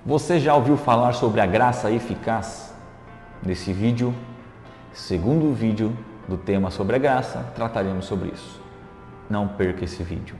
Você já ouviu falar sobre a graça eficaz? Nesse vídeo, segundo vídeo do tema sobre a graça, trataremos sobre isso. Não perca esse vídeo.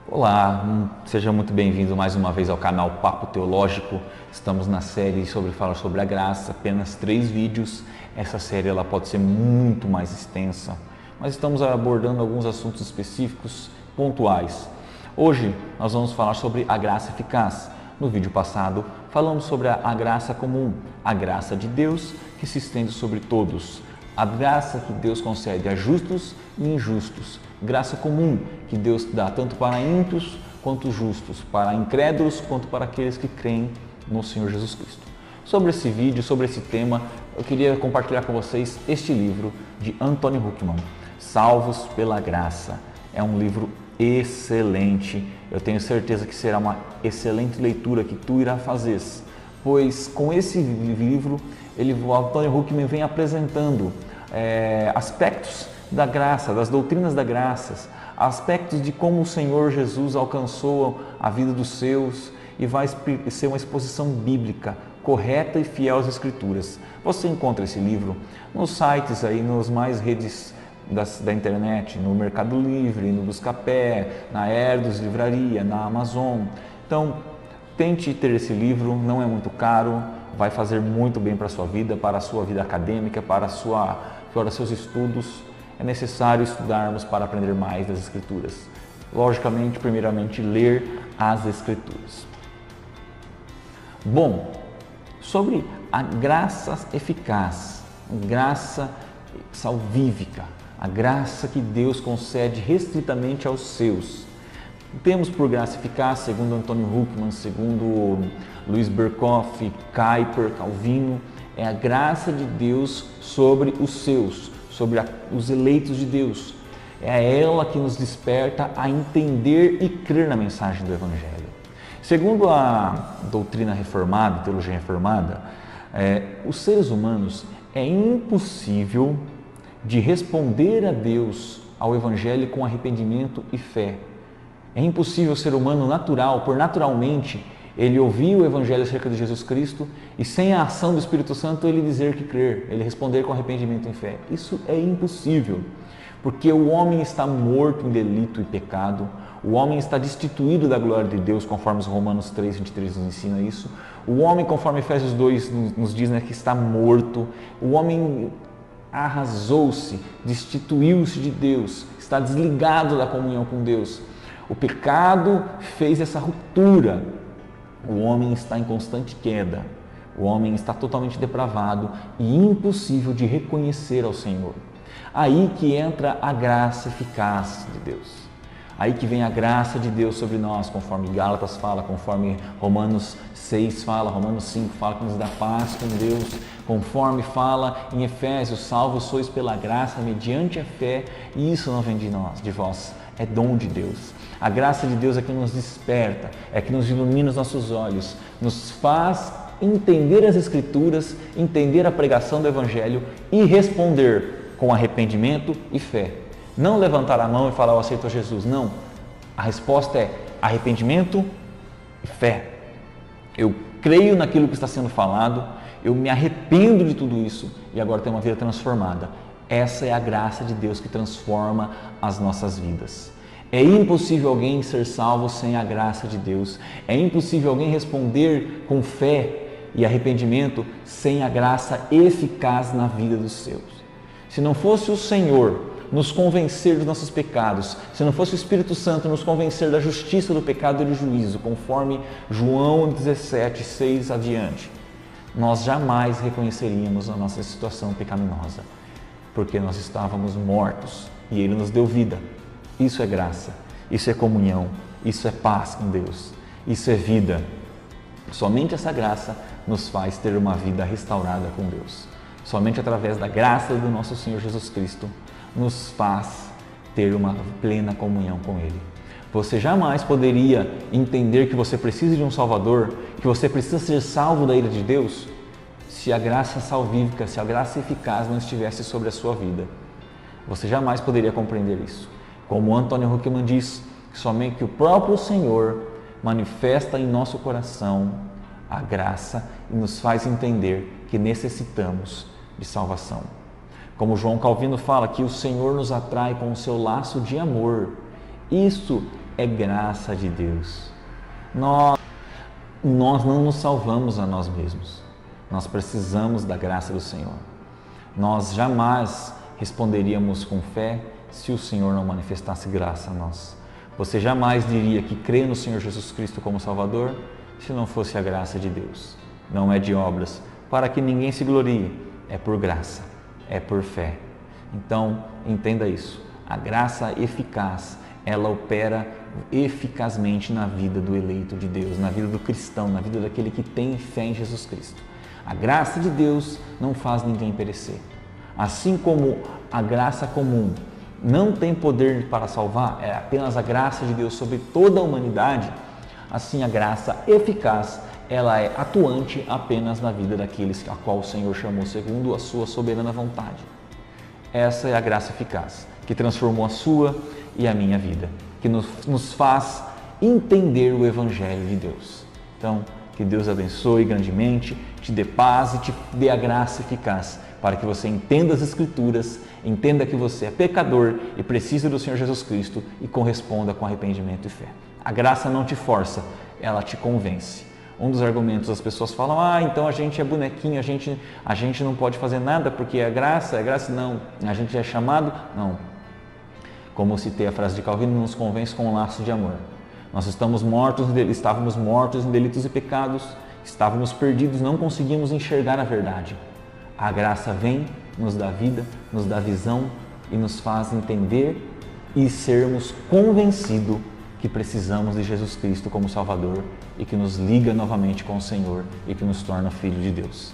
Olá, seja muito bem-vindo mais uma vez ao canal Papo Teológico. Estamos na série sobre falar sobre a graça, apenas 3 vídeos. Essa série ela pode ser muito mais extensa, mas estamos abordando alguns assuntos específicos, pontuais. Hoje nós vamos falar sobre a graça eficaz. No vídeo passado falamos sobre a graça comum, a graça de Deus que se estende sobre todos, a graça que Deus concede a justos e injustos, graça comum que Deus dá tanto para ímpios quanto justos, para incrédulos quanto para aqueles que creem no Senhor Jesus Cristo. Sobre esse vídeo, sobre esse tema, eu queria compartilhar com vocês este livro de Anthony Huckman, Salvos pela Graça. É um livro excelente, eu tenho certeza que será uma excelente leitura que tu irás fazer, pois com esse livro, o Anthony Huckman vem apresentando aspectos da graça, das doutrinas da graça, aspectos de como o Senhor Jesus alcançou a vida dos seus e vai ser uma exposição bíblica, correta e fiel às Escrituras. Você encontra esse livro nos sites, aí, nas mais redes da internet, no Mercado Livre, no Buscapé, na Erdos Livraria, na Amazon. Então, tente ter esse livro, não é muito caro, vai fazer muito bem para a sua vida acadêmica, para seus estudos. É necessário estudarmos para aprender mais das Escrituras. Logicamente, primeiramente, ler as Escrituras. Bom, sobre a graça eficaz, graça salvífica, a graça que Deus concede restritamente aos seus. Temos por graça eficaz, segundo Anthony Huckman, segundo Luiz Berkhoff, Kuyper, Calvino, é a graça de Deus sobre os seus, sobre os eleitos de Deus. É ela que nos desperta a entender e crer na mensagem do Evangelho. Segundo a doutrina reformada, teologia reformada, os seres humanos é impossível de responder a Deus, ao Evangelho, com arrependimento e fé. É impossível o ser humano natural, naturalmente, ele ouvir o Evangelho acerca de Jesus Cristo e sem a ação do Espírito Santo ele dizer que crer, ele responder com arrependimento e fé. Isso é impossível, porque o homem está morto em delito e pecado, o homem está destituído da glória de Deus, conforme os Romanos 3, 23 nos ensina isso. O homem, conforme Efésios 2 nos diz, que está morto. O homem arrasou-se, destituiu-se de Deus, está desligado da comunhão com Deus. O pecado fez essa ruptura. O homem está em constante queda. O homem está totalmente depravado e impossível de reconhecer ao Senhor. Aí que entra a graça eficaz de Deus. Aí que vem a graça de Deus sobre nós, conforme Gálatas fala, conforme Romanos 6 fala, Romanos 5 fala que nos dá paz com Deus, conforme fala em Efésios, salvos sois pela graça, mediante a fé, e isso não vem de nós, de vós, é dom de Deus. A graça de Deus é que nos desperta, é que nos ilumina os nossos olhos, nos faz entender as Escrituras, entender a pregação do Evangelho e responder com arrependimento e fé. Não levantar a mão e falar, eu aceito Jesus. Não. A resposta é arrependimento e fé. Eu creio naquilo que está sendo falado, eu me arrependo de tudo isso e agora tenho uma vida transformada. Essa é a graça de Deus que transforma as nossas vidas. É impossível alguém ser salvo sem a graça de Deus. É impossível alguém responder com fé e arrependimento sem a graça eficaz na vida dos seus. Se não fosse o Senhor nos convencer dos nossos pecados, se não fosse o Espírito Santo nos convencer da justiça do pecado e do juízo, conforme João 17, 6 adiante, nós jamais reconheceríamos a nossa situação pecaminosa, porque nós estávamos mortos e Ele nos deu vida. Isso é graça, isso é comunhão, isso é paz com Deus, isso é vida. Somente essa graça nos faz ter uma vida restaurada com Deus. Somente através da graça do nosso Senhor Jesus Cristo nos faz ter uma plena comunhão com Ele. Você jamais poderia entender que você precisa de um Salvador, que você precisa ser salvo da ira de Deus, se a graça salvífica, se a graça eficaz não estivesse sobre a sua vida. Você jamais poderia compreender isso. Como Antônio Huckman diz, que somente o próprio Senhor manifesta em nosso coração a graça e nos faz entender que necessitamos de salvação. Como João Calvino fala, que o Senhor nos atrai com o seu laço de amor. Isso é graça de Deus. Nós não nos salvamos a nós mesmos. Nós precisamos da graça do Senhor. Nós jamais responderíamos com fé se o Senhor não manifestasse graça a nós. Você jamais diria que crê no Senhor Jesus Cristo como Salvador se não fosse a graça de Deus. Não é de obras, para que ninguém se glorie. É por graça, é por fé. Então, entenda isso. A graça eficaz, ela opera eficazmente na vida do eleito de Deus, na vida do cristão, na vida daquele que tem fé em Jesus Cristo. A graça de Deus não faz ninguém perecer. Assim como a graça comum não tem poder para salvar, é apenas a graça de Deus sobre toda a humanidade, assim a graça eficaz, ela é atuante apenas na vida daqueles a qual o Senhor chamou segundo a sua soberana vontade. Essa é a graça eficaz, que transformou a sua e a minha vida, que nos faz entender o Evangelho de Deus. Então, que Deus abençoe grandemente, te dê paz e te dê a graça eficaz, para que você entenda as Escrituras, entenda que você é pecador e precisa do Senhor Jesus Cristo e corresponda com arrependimento e fé. A graça não te força, ela te convence. Um dos argumentos, as pessoas falam, então a gente é bonequinho, a gente não pode fazer nada porque é graça, não, a gente é chamado, não. Como eu citei a frase de Calvino, nos convence com um laço de amor. Nós estávamos mortos em delitos e pecados, estávamos perdidos, não conseguimos enxergar a verdade. A graça vem, nos dá vida, nos dá visão e nos faz entender e sermos convencidos que precisamos de Jesus Cristo como Salvador e que nos liga novamente com o Senhor e que nos torna filho de Deus.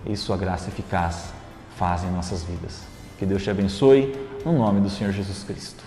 Isso a graça eficaz faz em nossas vidas. Que Deus te abençoe, no nome do Senhor Jesus Cristo.